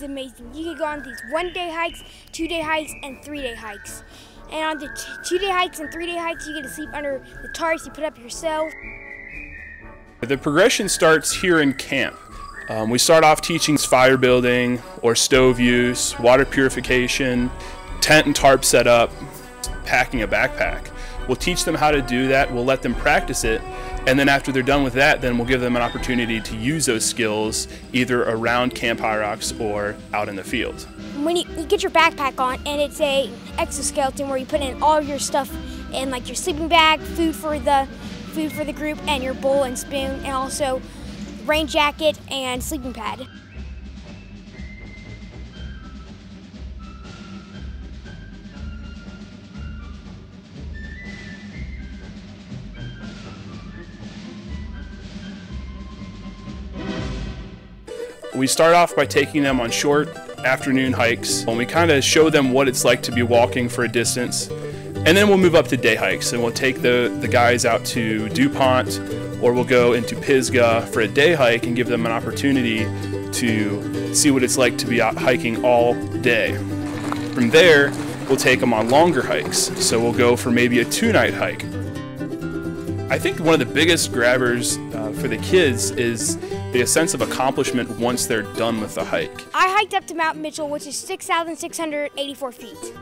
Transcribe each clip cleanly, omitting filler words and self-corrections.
is amazing. You can go on these 1-day hikes, 2-day hikes, and 3-day hikes. And on the 2-day hikes and 3-day hikes, you get to sleep under the tarps you put up yourself. The progression starts here in camp. We start off teaching fire building or stove use, water purification, tent and tarp setup, packing a backpack. We'll teach them how to do that, we'll let them practice it, and then after they're done with that, then we'll give them an opportunity to use those skills either around Camp High Rocks or out in the field. When you get your backpack on, and it's a exoskeleton where you put in all your stuff in, like your sleeping bag, food for the group, and your bowl and spoon, and also rain jacket and sleeping pad. We start off by taking them on short afternoon hikes, and we kind of show them what it's like to be walking for a distance. And then we'll move up to day hikes, and we'll take the guys out to DuPont, or we'll go into Pisgah for a day hike and give them an opportunity to see what it's like to be out hiking all day. From there, we'll take them on longer hikes. So we'll go for maybe a 2-night hike. I think one of the biggest grabbers for the kids is the sense of accomplishment once they're done with the hike. I hiked up to Mount Mitchell, which is 6,684 feet.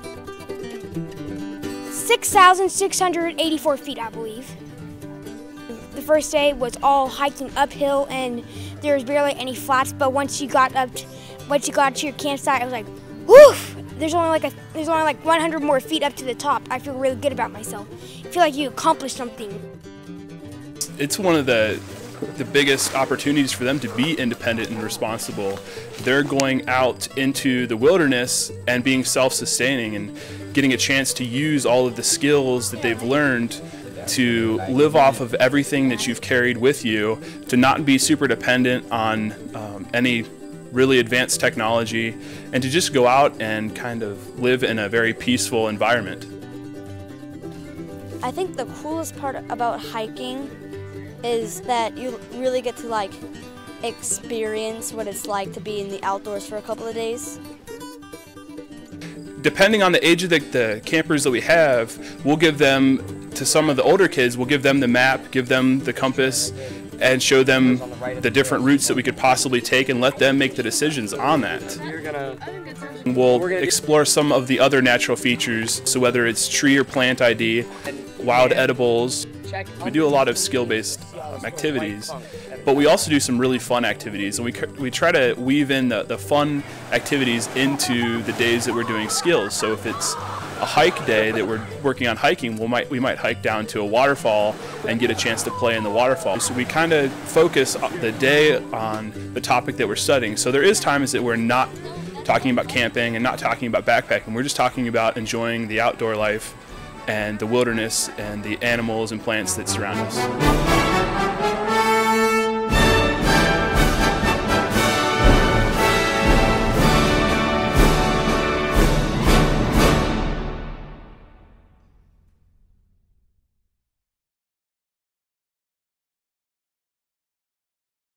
6,684 feet, I believe. The first day was all hiking uphill, and there was barely any flats. But once you got to your campsite, I was like, "Woof!" There's only like 100 more feet up to the top. I feel really good about myself. I feel like you accomplished something. It's one of the biggest opportunities for them to be independent and responsible. They're going out into the wilderness and being self-sustaining and getting a chance to use all of the skills that they've learned to live off of everything that you've carried with you, to not be super dependent on any really advanced technology, and to just go out and kind of live in a very peaceful environment. I think the coolest part about hiking is that you really get to experience what it's like to be in the outdoors for a couple of days. Depending on the age of the campers that we have, we'll give them, to some of the older kids, we'll give them the map, give them the compass, and show them the different routes that we could possibly take and let them make the decisions on that. We'll explore some of the other natural features, so whether it's tree or plant ID, wild edibles. We do a lot of skill-based activities, but we also do some really fun activities, and we try to weave in the fun activities into the days that we're doing skills. So if it's a hike day that we're working on hiking, we might hike down to a waterfall and get a chance to play in the waterfall. So we kind of focus the day on the topic that we're studying. So there is times that we're not talking about camping and not talking about backpacking. We're just talking about enjoying the outdoor life and the wilderness and the animals and plants that surround us.